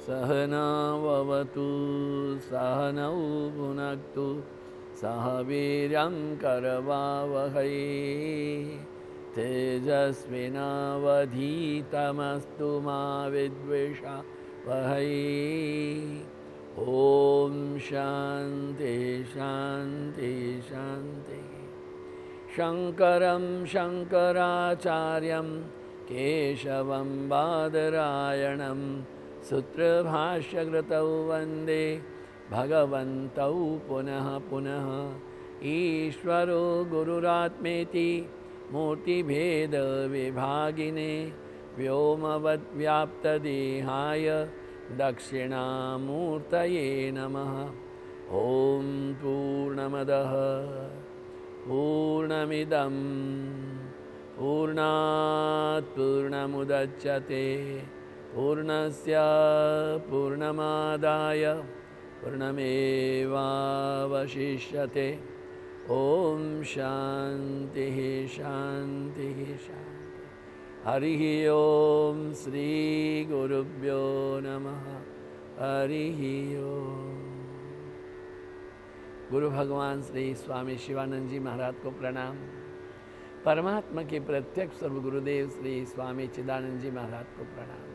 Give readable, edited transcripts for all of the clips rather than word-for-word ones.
सहनाववतु सहनौ भुनक्तु सह वीर्यं करवावहै तेजस्विनावधीतमस्तु मा विद्विषावहै। ॐ शान्ति शान्ति शान्ति। शङ्करं शङ्कराचार्यं केशवं बादरायणं सूत्रभाष्यकृतौ वन्दे भगवन्तौ पुनः पुनः। ईश्वरो गुरुरात्मेति मूर्तिभेदविभागिने व्योमवद्व्याप्तदेहाय दक्षिणामूर्तये नमः। ॐ पूर्णमदः पूर्णमिदं पूर्णात् पूर्णमुदच्यते पूर्णस्य पूर्णमादाय पूर्णमेवावशिष्यते। ॐ शान्तिः शान्तिः शान्तिः। हरिः ॐ श्री गुरुभ्यो नमः। हरिः ॐ। गुरु भगवान श्री स्वामी शिवानंद जी महाराज को प्रणाम। परमात्मा के प्रत्यक्ष सर्व गुरुदेव श्री स्वामी चिदानंद जी महाराज को प्रणाम।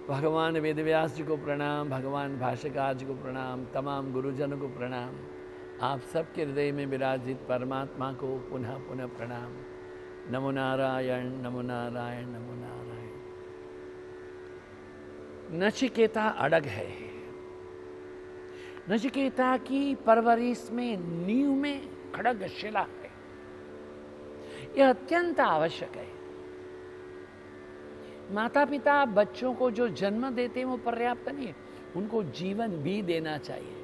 भगवान वेदव्यास जी को प्रणाम, भगवान भाष्यकार जी को प्रणाम, तमाम गुरुजनों को प्रणाम। आप सबके हृदय में विराजित परमात्मा को पुनः पुनः प्रणाम। नमो नारायण नमो नारायण नमो नारायण। नचिकेता अड़ग है। नचिकेता की परवरिश में नींव में खड़ग शिला है। यह अत्यंत आवश्यक है। माता पिता बच्चों को जो जन्म देते हैं वो पर्याप्त नहीं है, उनको जीवन भी देना चाहिए।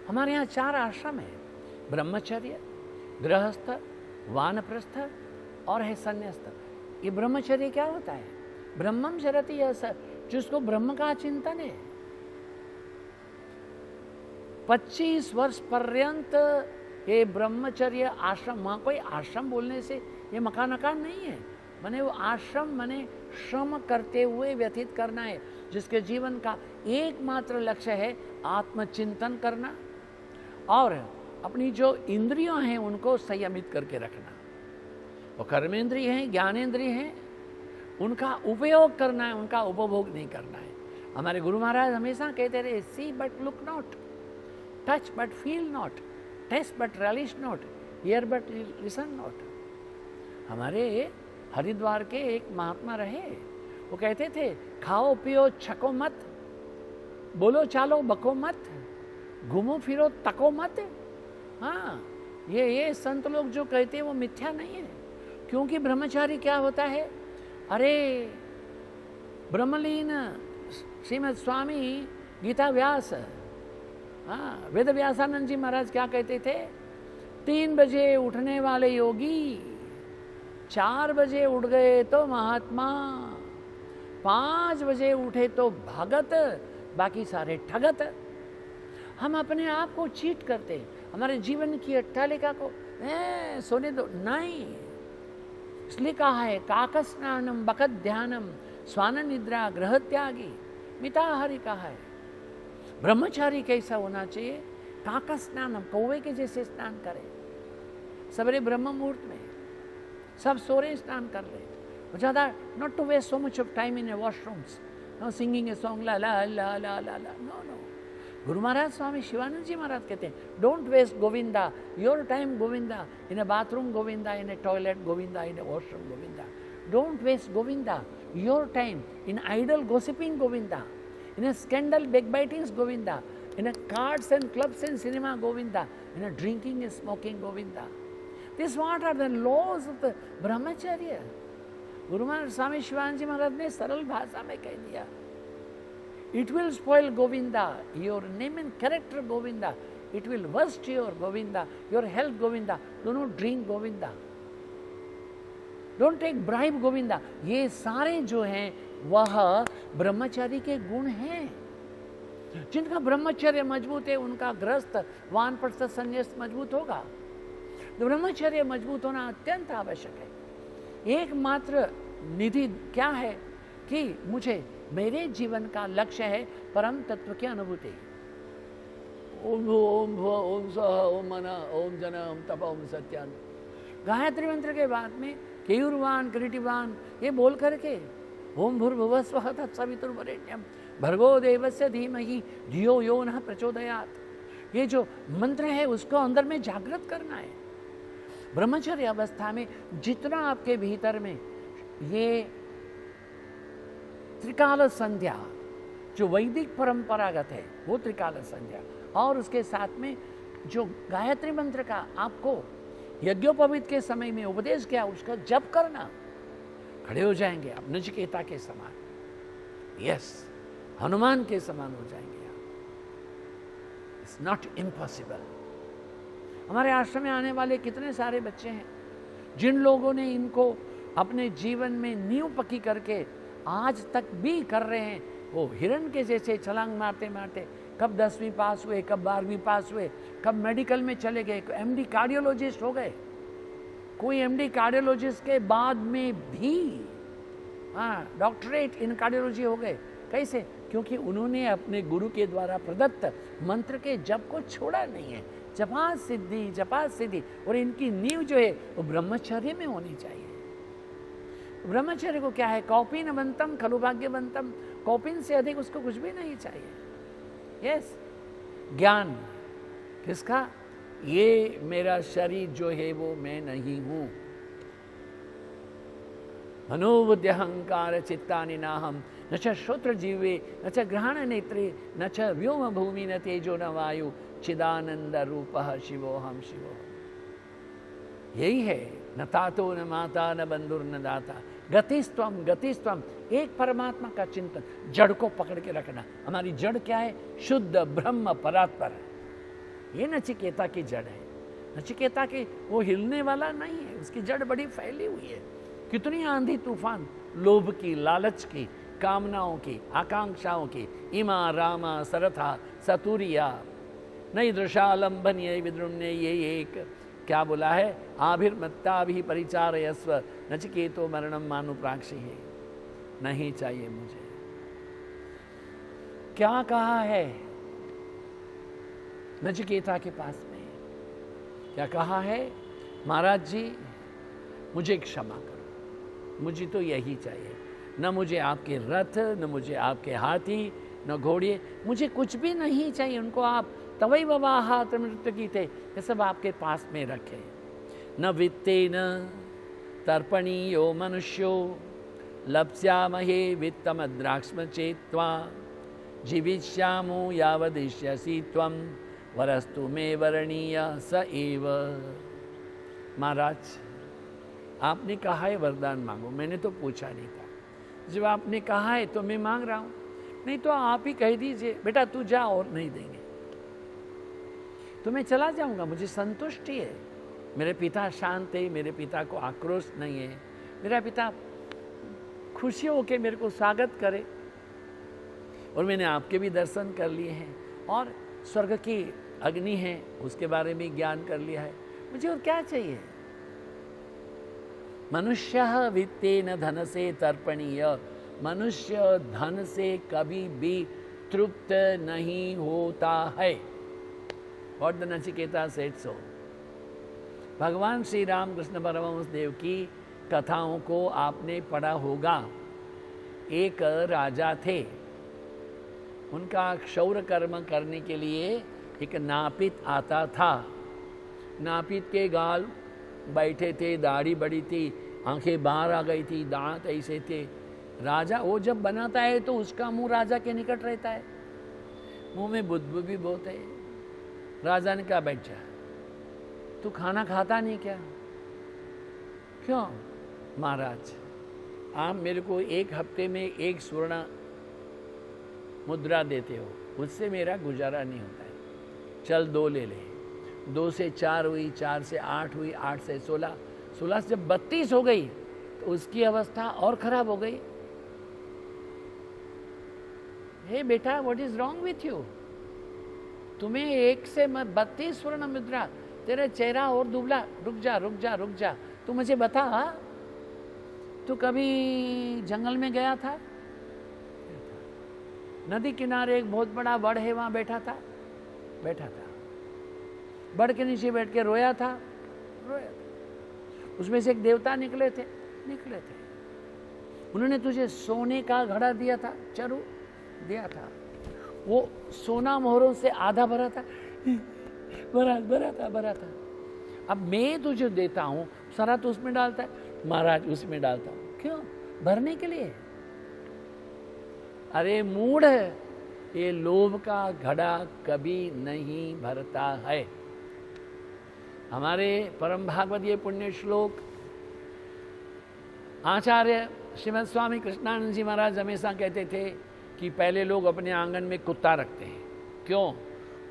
हमारे यहाँ 4 आश्रम है, ब्रह्मचर्य, गृहस्थ, वानप्रस्थ और है संन्यास्त। ये ब्रह्मचर्य क्या होता है? ब्रह्मम चरति यः, जिसको ब्रह्म का चिंतन है। 25 वर्ष पर्यंत ये ब्रह्मचर्य आश्रम, वहाँ कोई आश्रम बोलने से ये मकान नहीं है, माने वो आश्रम माने श्रम करते हुए व्यतीत करना है, जिसके जीवन का एकमात्र लक्ष्य है आत्मचिंतन करना और अपनी जो इंद्रियों हैं उनको संयमित करके रखना। वो कर्मेंद्रिय हैं, ज्ञानेंद्रिय हैं, उनका उपयोग करना है, उनका उपभोग नहीं करना है। हमारे गुरु महाराज हमेशा कहते रहे, see but look not, touch but feel not, taste but relish not, here but listen not. हमारे हरिद्वार के एक महात्मा रहे, वो कहते थे, खाओ पियो छको मत, बोलो चालो बको मत, घूमो फिरो तको मत। हाँ, ये संत लोग जो कहते हैं वो मिथ्या नहीं है। क्योंकि ब्रह्मचारी क्या होता है? अरे ब्रह्मलीन श्रीमद स्वामी गीता व्यास, हाँ, वेद व्यासानंद जी महाराज क्या कहते थे? 3 बजे उठने वाले योगी 4 बजे उठ गए तो महात्मा, 5 बजे उठे तो भगत, बाकी सारे ठगत। हम अपने आप को चीट करते हैं, हमारे जीवन की अट्टालिका को सोने दो नहीं। इसलिए कहा है, काकस्नानम बकत ध्यानम स्वान निद्रा ग्रह त्यागी मिताहारी कहा है। ब्रह्मचारी कैसा होना चाहिए? काका स्नानम, कौवे के जैसे स्नान करे। सवेरे ब्रह्म मुहूर्त में सब सो रहे, स्नान कर ले। ज़्यादा not to waste so much of time in a washrooms, no singing a song la la la la la la, no no. Guru Maharaj Swami Shivananda ji Maharaj कहते हैं, don't waste Govinda your time Govinda in a bathroom Govinda, in a toilet Govinda, in a washroom Govinda. Don't waste Govinda your time in idle gossiping Govinda, in a scandal backbitings Govinda, in a cards and clubs and cinema Govinda, in a drinking and smoking Govinda. This what are the laws of the brahmacharya. Guru Maharaj Swami Shivanand Ji Maharaj ने सरल भाषा में कह दिया, it will spoil Govinda, your name and character Govinda, it will worst your Govinda, your health Govinda, do not drink Govinda, don't take bribe Govinda। ये सारे जो हैं वह ब्रह्मचारी के गुण हैं। जिनका ब्रह्मचर्य मजबूत है उनका गृहस्थ वानप्रस्थ संन्यास मजबूत होगा। तो ब्रह्मचर्य मजबूत होना अत्यंत आवश्यक है। एकमात्र निधि क्या है? कि मुझे मेरे जीवन का लक्ष्य है परम तत्व की अनुभूति। ओम भू ओम भुव ओम स्वः ओम मन ओम जन ओम तप ओम सत्यान, गायत्री मंत्र के बाद में केयुर्वान क्रीटिवान ये बोल करके ओम भूर्भुवः स्वः तत्सवितुर्वरेण्यं भर्गो देवस्य धीमहि धियो यो नः प्रचोदयात्, ये जो मंत्र है उसको अंदर में जागृत करना है। ब्रह्मचर्य अवस्था में जितना आपके भीतर में ये त्रिकाल संध्या जो वैदिक परंपरागत है वो त्रिकाल संध्या, और उसके साथ में जो गायत्री मंत्र का आपको यज्ञोपवीत के समय में उपदेश किया उसका जप करना, खड़े हो जाएंगे आप नचिकेता के समान, यस हनुमान के समान हो जाएंगे आप। It's not impossible. हमारे आश्रम में आने वाले कितने सारे बच्चे हैं जिन लोगों ने इनको अपने जीवन में नींव पक्की करके आज तक भी कर रहे हैं, वो हिरण के जैसे छलांग मारते मारते कब 10वीं पास हुए, कब 12वीं पास हुए, कब मेडिकल में चले गए, एमडी कार्डियोलॉजिस्ट हो गए, कोई एमडी कार्डियोलॉजिस्ट के बाद में भी डॉक्टरेट इन कार्डियोलॉजी हो गए। कैसे? क्योंकि उन्होंने अपने गुरु के द्वारा प्रदत्त मंत्र के जप को छोड़ा नहीं है। जपा सिद्धि, और इनकी नींव जो है वो ब्रह्मचर्य में होनी चाहिए। ब्रह्मचर्य को क्या है? कौपीन बंतम खलु भाग्यवंतम, कौपीन से अधिक उसको कुछ भी नहीं चाहिए। यस, ज्ञान किसका? ये मेरा शरीर जो है वो मैं नहीं हूं। मनोबुद्धि अहंकार चित्तानि नाहम न च श्रोत्र जीवे न च ग्रहण नेत्रे न च व्योम भूमि न तेजो न वायु चिदानंद रूपः शिवोहम शिवोहम। यही है, न तातो न माता न बंधुर न दाता, गतिस्त्वम गतिस्त्वम। एक परमात्मा का चिंतन, जड़ को पकड़ के रखना। हमारी जड़ क्या है? शुद्ध ब्रह्म परात्पर। ये नचिकेता की जड़ है। नचिकेता की वो हिलने वाला नहीं है, उसकी जड़ बड़ी फैली हुई है। कितनी आंधी तूफान लोभ की, लालच की, कामनाओं की, आकांक्षाओं की, इमा रामा सरथा सतुरिया नई दृशालंबन ये विद्रुम्ने ये एक क्या बोला है? आभिर्मत्ता भी परिचारयस्व नचिकेतो मरणम मानुप्राक्षी है। नहीं चाहिए मुझे। क्या कहा है नचिकेता के पास में? क्या कहा है? महाराज जी मुझे क्षमा करो, मुझे तो यही चाहिए। न मुझे आपके रथ, न मुझे आपके हाथी, न घोड़े, मुझे कुछ भी नहीं चाहिए। उनको आप तवई ववाहा नृत्य की थे, ये सब आपके पास में रखे। न वित्ते न तर्पणीयो मनुष्यो लप्स्यामहे वित्तमद्राक्ष्म चेत्वा जीविष्यामो यावदिष्यसि त्वं वरस्तु मे वरणीय स एव। महाराज आपने कहा है वरदान मांगो, मैंने तो पूछा नहीं था। जब आपने कहा है तो मैं मांग रहा हूं, नहीं तो आप ही कह दीजिए बेटा तू जा और नहीं देंगे तो मैं चला जाऊंगा। मुझे संतुष्टि है, मेरे पिता शांत है, मेरे पिता को आक्रोश नहीं है, मेरा पिता खुशी होकर मेरे को स्वागत करे, और मैंने आपके भी दर्शन कर लिए हैं और स्वर्ग की अग्नि है उसके बारे में ज्ञान कर लिया है। मुझे और क्या चाहिए? मनुष्य वित्तेन धन से तर्पणीय, मनुष्य धन से कभी भी तृप्त नहीं होता है। What the Nachiketa said so। भगवान श्री राम कृष्ण परमहंस देव की कथाओं को आपने पढ़ा होगा। एक राजा थे, उनका क्षौर कर्म करने के लिए एक नापित आता था। नापित के गाल बैठे थे, दाढ़ी बड़ी थी, आंखें बाहर आ गई थी, दांत ऐसे थे। राजा वो जब बनाता है तो उसका मुंह राजा के निकट रहता है, मुंह में बुदबुद भी बहुत है। राजा ने कहा बैठ जा, तू खाना खाता नहीं क्या? क्यों? महाराज आप मेरे को एक हफ्ते में एक स्वर्ण मुद्रा देते हो, उससे मेरा गुजारा नहीं होता है। चल 2 ले ले। 2 से 4 हुई, 4 से 8 हुई, 8 से 16, 16 से जब 32 हो गई तो उसकी अवस्था और खराब हो गई। हे बेटा what is wrong with you? तुम्हें 1 से 32 स्वर्ण मुद्रा, तेरा चेहरा और दुबला। रुक जा रुक जा रुक जा, तू मुझे बता, तू कभी जंगल में गया था? नदी किनारे एक बहुत बड़ा वड है, वहां बैठा था। वड के नीचे बैठ के रोया था। उसमें से एक देवता निकले थे। उन्होंने तुझे सोने का घड़ा दिया था, चरु दिया था। वो सोना मोहरों से आधा भरा था, भरा था। अब मैं तुझे देता हूं, सारा तो उसमें डालता है। महाराज उसमें डालता हूं, क्यों? भरने के लिए। अरे मूढ़, ये लोभ का घड़ा कभी नहीं भरता है। हमारे परम भागवत ये पुण्य श्लोक आचार्य श्रीमद स्वामी कृष्णानंद जी महाराज हमेशा कहते थे कि पहले लोग अपने आंगन में कुत्ता रखते हैं। क्यों?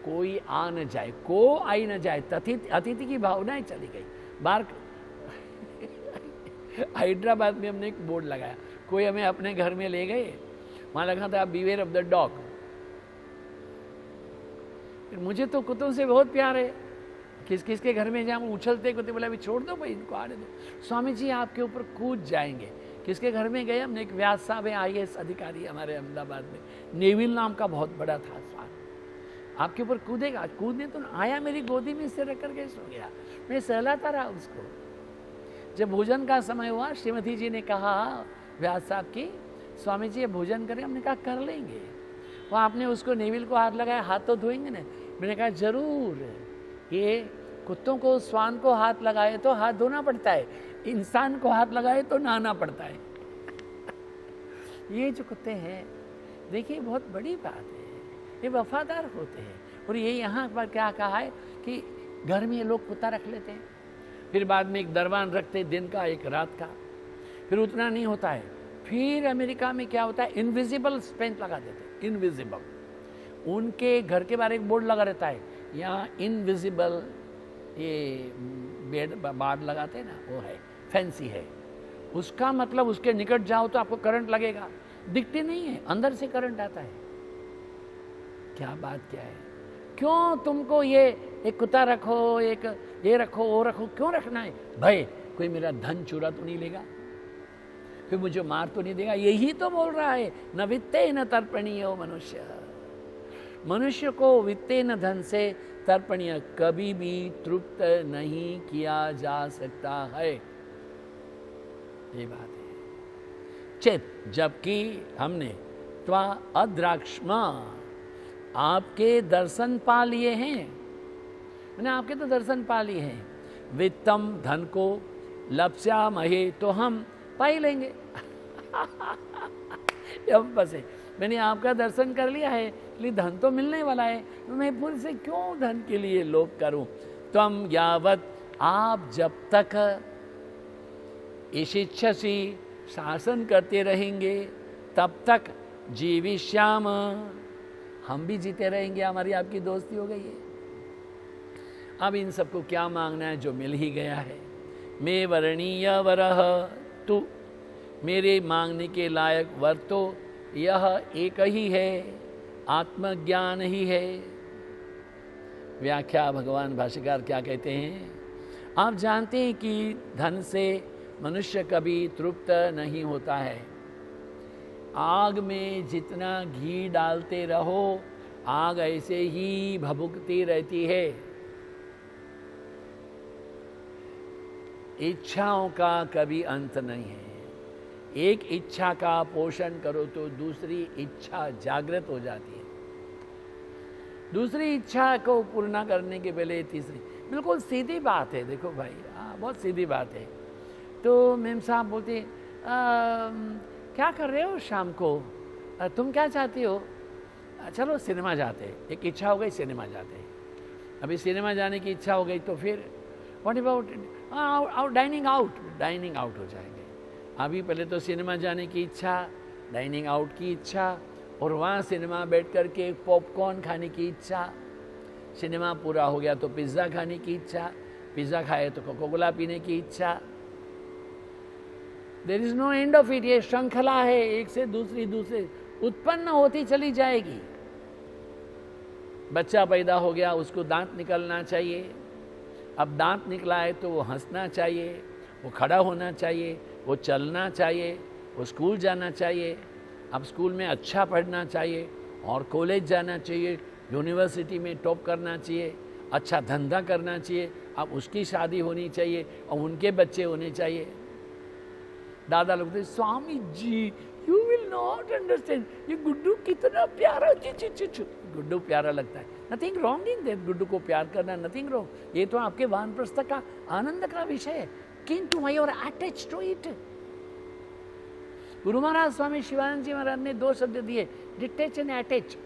कोई आ न जाए, को आई न जाए, अतिथि की भावनाएं चली गई बाहर। हैदराबाद में हमने एक बोर्ड लगाया, कोई हमें अपने घर में ले गए, वहां लगा था बीवेयर ऑफ द डॉग। मुझे तो कुत्तों से बहुत प्यार है, किस के घर में जाऊँ उछलते कुत्ते, बोला अभी छोड़ दो भाई, इनको आने दो, स्वामी जी आपके ऊपर कूद जाएंगे। किसके घर में गए? हमने एक व्यास साहब है, IAS अधिकारी हमारे अहमदाबाद में, नेविल नाम का बहुत बड़ा था स्वामी, आपके ऊपर कूदेगा। कूदने तो आया, मेरी गोदी में सिर रख करके सो गया, मैं सहलाता रहा उसको। जब भोजन का समय हुआ, श्रीमती जी ने कहा व्यास साहब की, स्वामी जी ये भोजन करें? हमने कहा कर लेंगे। वहाँ आपने उसको नेविल को हाथ लगाया, हाथ तो धोएंगे ना? मैंने कहा जरूर। ये कुत्तों को, स्वान को हाथ लगाए तो हाथ धोना पड़ता है, इंसान को हाथ लगाए तो नहाना पड़ता है। ये जो कुत्ते हैं, देखिए बहुत बड़ी बात है, ये वफादार होते हैं। और ये यहाँ पर क्या कहा है कि घर में ये लोग कुत्ता रख लेते हैं, फिर बाद में एक दरबान रखते, दिन का एक रात का। फिर उतना नहीं होता है, फिर अमेरिका में क्या होता है, इनविजिबल फेंस लगा देते, इनविजिबल। उनके घर के बाहर एक बोर्ड लगा रहता है, यहाँ इनविजिबल ये बेड बाड़ लगाते हैं ना, वो है, फैंसी है। उसका मतलब उसके निकट जाओ तो आपको करंट लगेगा, दिखते नहीं है, अंदर से करंट आता है। क्या बात क्या है? क्यों तुमको ये एक कुत्ता रखो, एक ये रखो, वो रखो, क्यों रखना है? भाई कोई मेरा धन चुरा तो नहीं लेगा, फिर मुझे मार तो नहीं देगा। यही तो बोल रहा है, न वित्ते न तर्पणीय मनुष्य। मनुष्य को वित्ते न धन से तर्पणीय कभी भी तृप्त नहीं किया जा सकता है, ये बात है। चेत, जबकि हमने त्वा अद्राक्ष्मा, आपके दर्शन पा लिए हैं, मैंने आपके तो दर्शन पा लिए हैं। वित्तम, धन को, लप्स्यामहे, तो हम पा ही लेंगे। हम बसे, मैंने आपका दर्शन कर लिया है, इसलिए धन तो मिलने वाला है, मैं फिर से क्यों धन के लिए लोभ करूं? त्वं यावत, आप जब तक ईशिच्छसि, शासन करते रहेंगे, तब तक जीविष्याम, हम भी जीते रहेंगे, हमारी आपकी दोस्ती हो गई है। अब इन सबको क्या मांगना है, जो मिल ही गया है। मैं वरणीय वरह, तू मेरे मांगने के लायक वर तो यह एक ही है, आत्मज्ञान ही है। व्याख्या भगवान भाष्यकार क्या कहते हैं? आप जानते हैं कि धन से मनुष्य कभी तृप्त नहीं होता है। आग में जितना घी डालते रहो, आग ऐसे ही भभुकती रहती है। इच्छाओं का कभी अंत नहीं है। एक इच्छा का पोषण करो तो दूसरी इच्छा जागृत हो जाती है, दूसरी इच्छा को पूर्ण करने के पहले तीसरी। बिल्कुल सीधी बात है, देखो भाई, हाँ बहुत सीधी बात है। तो मेम साहब बोलते क्या कर रहे हो शाम को, तुम क्या चाहती हो? चलो सिनेमा जाते हैं। एक इच्छा हो गई, सिनेमा जाते हैं। अभी सिनेमा जाने की इच्छा हो गई तो फिर व्हाट अबाउट डाइनिंग आउट हो जाएंगे। अभी पहले तो सिनेमा जाने की इच्छा, डाइनिंग आउट की इच्छा, और वहाँ सिनेमा बैठ कर के पॉपकॉर्न खाने की इच्छा। सिनेमा पूरा हो गया तो पिज़्ज़ा खाने की इच्छा, पिज़्ज़ा खाए तो कोका कोला पीने की इच्छा। There is no end of it. ये श्रृंखला है, एक से दूसरी उत्पन्न होती चली जाएगी। बच्चा पैदा हो गया, उसको दांत निकलना चाहिए। अब दांत निकला है तो वो हंसना चाहिए, वो खड़ा होना चाहिए, वो चलना चाहिए, वो स्कूल जाना चाहिए। अब स्कूल में अच्छा पढ़ना चाहिए, और कॉलेज जाना चाहिए, यूनिवर्सिटी में टॉप करना चाहिए, अच्छा धंधा करना चाहिए, अब उसकी शादी होनी चाहिए और उनके बच्चे होने चाहिए। दादा लोग थे, Swami ji you will not understand, ये गुड्डू कितना प्यारा, गुड्डू प्यारा लगता है, nothing wrong in that, Guddu को प्यार करना नथिंग रॉन्ग, ये तो आपके वानप्रस्थ का आनंद का विषय है, किंतु why are attached to it. Guru Maharaj Swami Shivananda ji महाराज ने 2 शब्द दिए, डिटेच एंड अटैच।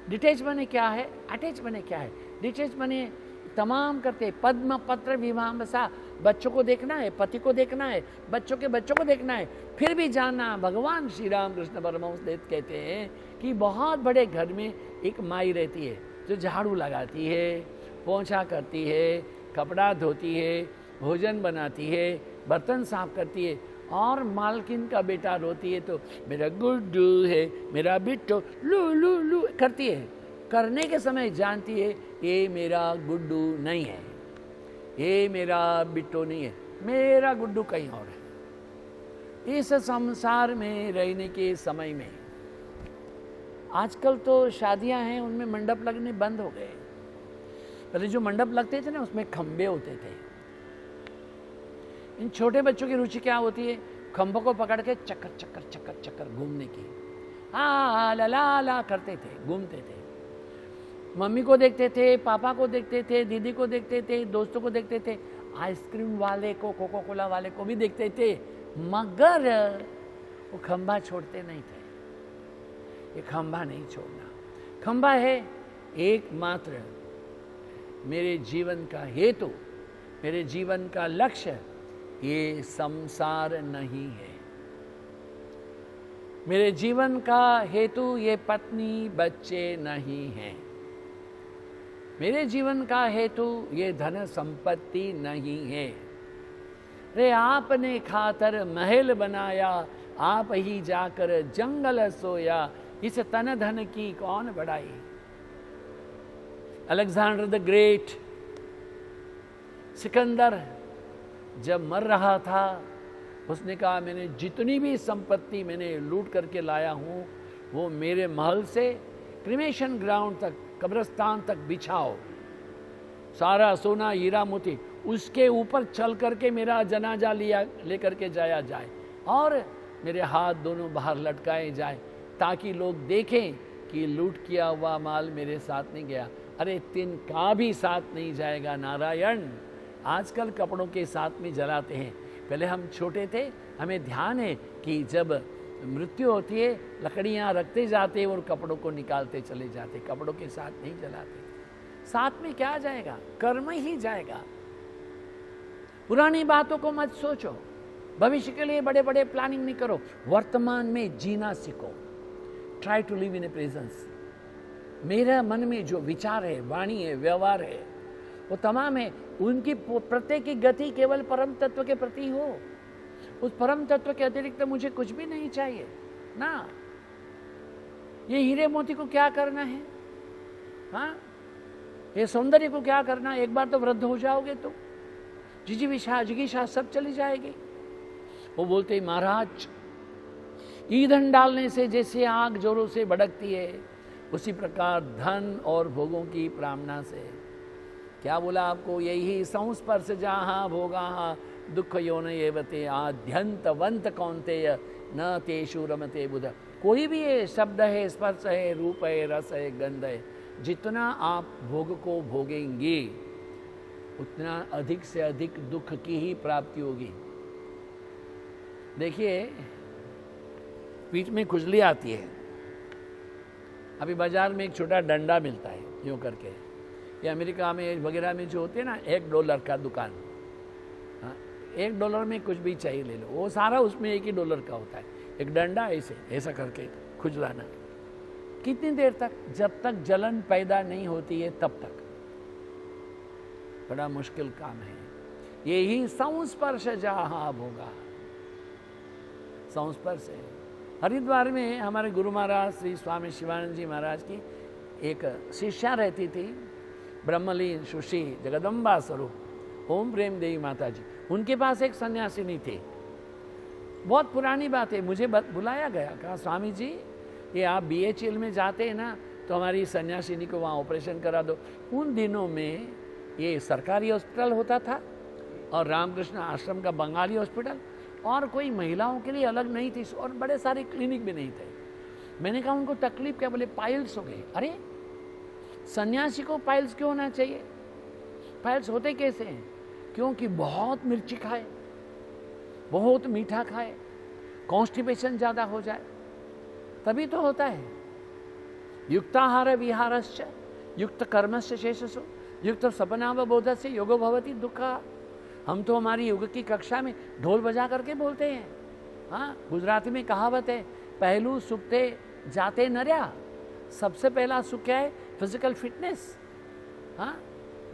डिटेच बने क्या है, अटैच बने क्या है। डिटेच बने तमाम करते, पद्म पत्र विवाहसा, बच्चों को देखना है, पति को देखना है, बच्चों के बच्चों को देखना है, फिर भी जानना। भगवान श्री राम कृष्ण परमहंस कहते हैं कि बहुत बड़े घर में एक माई रहती है जो झाड़ू लगाती है, पोंछा करती है, कपड़ा धोती है, भोजन बनाती है, बर्तन साफ करती है, और मालकिन का बेटा रोती है तो मेरा गुड्डू है, मेरा बिट्टू लू लू लू करती है। करने के समय जानती है ये मेरा गुड्डू नहीं है, ये मेरा बिट्टू नहीं है, मेरा गुड्डू कहीं और है। इस संसार में रहने के समय में आजकल तो शादियां हैं उनमें मंडप लगने बंद हो गए। पहले जो मंडप लगते थे ना उसमें खंबे होते थे। इन छोटे बच्चों की रुचि क्या होती है, खंभों को पकड़ के चक्कर चक्कर चक्कर चक्कर घूमने की, ला ला ला करते थे, घूमते थे। मम्मी को देखते थे, पापा को देखते थे, दीदी को देखते थे, दोस्तों को देखते थे, आइसक्रीम वाले को, कोका कोला वाले को भी देखते थे, मगर वो खंभा छोड़ते नहीं थे। ये खंभा नहीं छोड़ना। खंभा है एकमात्र मेरे जीवन का हेतु, मेरे जीवन का लक्ष्य, ये संसार नहीं है। मेरे जीवन का हेतु ये पत्नी बच्चे नहीं हैं। मेरे जीवन का हेतु ये धन संपत्ति नहीं है। रे आपने खातर महल बनाया, आप ही जाकर जंगल सोया, इस तन धन की कौन बढ़ाई। अलेक्जेंडर द ग्रेट, सिकंदर जब मर रहा था उसने कहा मैंने जितनी भी संपत्ति मैंने लूट करके लाया हूं वो मेरे महल से क्रिमेशन ग्राउंड तक, कब्रिस्तान तक बिछाओ, सारा सोना हीरा मोती उसके ऊपर चल करके मेरा जनाजा लेकर के जाया जाए और मेरे हाथ दोनों बाहर लटकाए जाए, ताकि लोग देखें कि लूट किया हुआ माल मेरे साथ नहीं गया। अरे तिनका भी साथ नहीं जाएगा नारायण। आजकल कपड़ों के साथ में जलाते हैं, पहले हम छोटे थे, हमें ध्यान है कि जब मृत्यु होती है लकड़ियां रखते जाते और कपड़ों को निकालते चले जाते, कपड़ों के साथ नहीं जलाते। साथ में क्या जाएगा, कर्म ही जाएगा। पुरानी बातों को मत सोचो, भविष्य के लिए बड़े बड़े प्लानिंग नहीं करो, वर्तमान में जीना सीखो। Try to live in a presence. मेरा मन में जो विचार है, वाणी है, व्यवहार है, वो तमाम है, उनकी प्रत्येक की गति केवल परम तत्व के प्रति हो। उस परम तत्व के अतिरिक्त मुझे कुछ भी नहीं चाहिए ना। ये हीरे मोती को क्या करना है, हाँ, ये सौंदर्य को क्या करना, एक बार तो वृद्ध हो जाओगे तो जिगीशा सब चली जाएगी। वो बोलते महाराज ईंधन डालने से जैसे आग जोरों से भड़कती है, उसी प्रकार धन और भोगों की प्रामना से। क्या बोला आपको, यही संस्पर्श जहाँ भोगा दुख योन एवते आद्यंतवंत कौन्तेय न तेषु रमते बुध। कोई भी ये शब्द है, स्पर्श है, रूप है, रस है, गंध है, जितना आप भोग को भोगेंगे उतना अधिक से अधिक दुख की ही प्राप्ति होगी। देखिए पीठ में खुजली आती है, अभी बाजार में एक छोटा डंडा मिलता है यूँ करके, ये अमेरिका में वगैरह में जो होते हैं ना, $1 का दुकान, हाँ, $1 में कुछ भी चाहिए ले लो, वो सारा उसमें $1 का होता है। एक डंडा ऐसे ऐसा करके खुजलाना। कितनी देर तक, जब तक जलन पैदा नहीं होती है तब तक। बड़ा मुश्किल काम है। यही संस्पर्श जहाँ भोगा, संस्पर्श है। हरिद्वार में हमारे गुरु महाराज श्री स्वामी शिवानंद जी महाराज की एक शिष्या रहती थी, ब्रह्मलीन सुश्री जगदम्बा स्वरूप ओम प्रेम देवी माता जी। उनके पास एक सन्यासिनी थी, बहुत पुरानी बात है, मुझे बुलाया गया, कहा स्वामी जी ये आप BHL में जाते हैं ना, तो हमारी सन्यासिनी को वहाँ ऑपरेशन करा दो। उन दिनों में ये सरकारी हॉस्पिटल होता था और रामकृष्ण आश्रम का बंगाली हॉस्पिटल, और कोई महिलाओं के लिए अलग नहीं थी, और बड़े सारे क्लिनिक भी नहीं थे। मैंने कहा उनको तकलीफ क्या? बोले पाइल्स हो गए। अरे सन्यासी को पाइल्स क्यों होना चाहिए? पाइल्स होते कैसे हैं? क्योंकि बहुत मिर्ची खाए, बहुत मीठा खाए, कॉन्स्टिपेशन ज़्यादा हो जाए, तभी तो होता है। युक्ताहार विहारश्च युक्त कर्मस्य शेषसु युक्त सपनावबोधस्य योगो भवति दुःखः। हम तो हमारी योग की कक्षा में ढोल बजा करके बोलते हैं। हाँ, गुजराती में कहावत है, पहलू सुखते जाते नर्या। सबसे पहला सुख क्या है? Physical fitness. हाँ,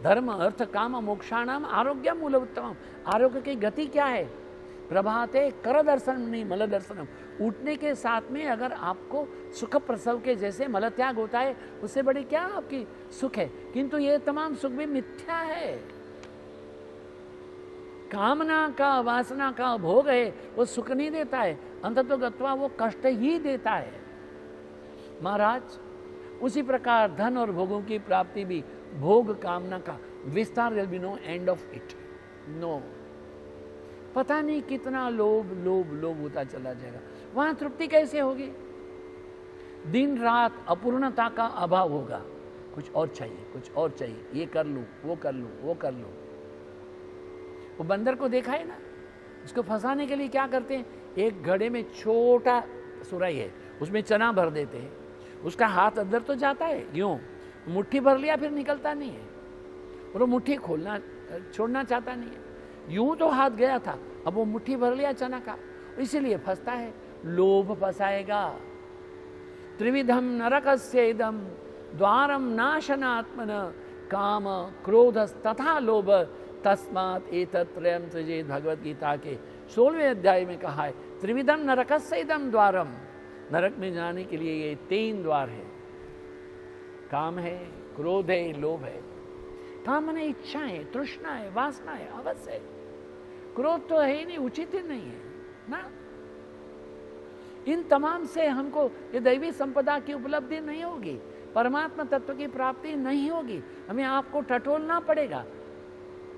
धर्म अर्थ काम मोक्षाणाम आरोग्य मूल उत्तम। आरोग्य की गति क्या है? प्रभाते कर दर्शन नहीं मल दर्शनम। उठने के साथ में अगर आपको सुख प्रसव के जैसे मल त्याग होता है, उससे बड़ी क्या आपकी सुख है? किंतु ये तमाम सुख भी मिथ्या है। कामना का वासना का भोग है, वो सुख नहीं देता है, अंततः गत्वा वो कष्ट ही देता है। महाराज, उसी प्रकार धन और भोगों की प्राप्ति भी भोग कामना का विस्तार, will be no end of it. No, पता नहीं कितना लोभ लोभ लोभ होता चला जाएगा। वहां तृप्ति कैसे होगी? दिन रात अपूर्णता का अभाव होगा। कुछ और चाहिए, कुछ और चाहिए, ये कर लूं, वो कर लूं, वो कर लूं। वो बंदर को देखा है ना, उसको फंसाने के लिए क्या करते हैं? एक घड़े में छोटा सुराही है, उसमें चना भर देते हैं। उसका हाथ अंदर तो जाता है, यूं मुट्ठी भर लिया, फिर निकलता नहीं है, और वो मुट्ठी खोलना छोड़ना चाहता नहीं है। यूं तो हाथ गया था, अब वो मुट्ठी भर लिया चना का, इसीलिए फंसता है। लोभ फंसाएगा। त्रिविधम नरकस्येदम द्वारम नाशनात्मन काम क्रोध तथा लोभ तस्मात् एतत्त्रयम् त्यजेत्। भगवत गीता के 16वें अध्याय में कहा है, त्रिविधम नरकस्येदम द्वारम। नरक में जाने के लिए ये 3 द्वार है। काम है, क्रोध है, लोभ है। काम माने इच्छाएं, तृष्णा है, वासना है, अवश्य है। क्रोध तो है ही नहीं, उचित ही नहीं है ना। इन तमाम से हमको ये दैवी संपदा की उपलब्धि नहीं होगी, परमात्मा तत्व की प्राप्ति नहीं होगी। हमें आपको टटोलना पड़ेगा,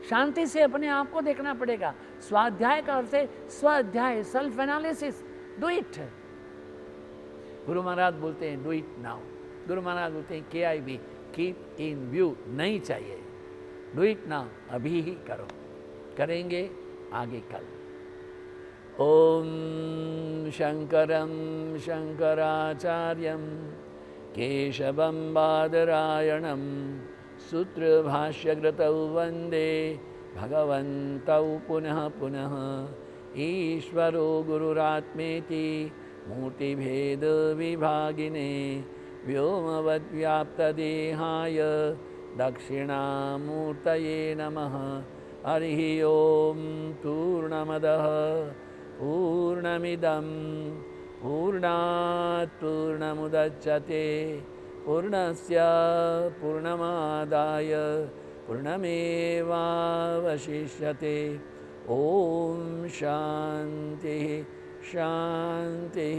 शांति से अपने आप को देखना पड़ेगा। स्वाध्याय का अर्थ है स्वाध्याय, self analysis. Do it. Guru महाराज बोलते हैं do it now. Guru Maharaj बोलते हैं KIV, कीप इन व्यू। नहीं चाहिए, डू इट नाउ, अभी ही करो। करेंगे आगे कल। ओम शंकरं शंकराचार्यं केशवं बादरायणं सूत्रभाष्यकृतौ वन्दे भगवन्तौ पुनः पुनः। ईश्वरो गुरुरात्मेति मूर्तिभेद विभागिने व्योमवद्व्याप्तदेहाय दक्षिणामूर्तये नमः। हरिः ओम। पूर्णमदः पूर्णमिदं पूर्णात् पूर्णमुदच्यते पूर्णस्य पूर्णमादाय पूर्णमेवावशिष्यते। ओम शांति शांति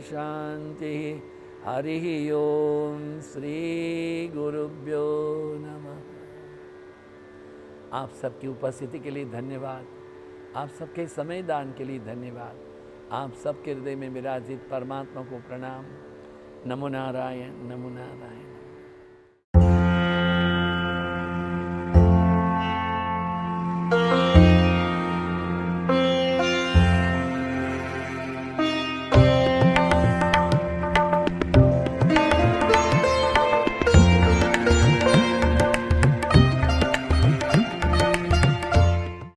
शांति। हरिः ओम। श्री गुरुभ्यो नमः। आप सबकी उपस्थिति के लिए धन्यवाद। आप सबके समय दान के लिए धन्यवाद। आप सबके हृदय में विराजित परमात्मा को प्रणाम। नमो नारायण, नमो नारायण।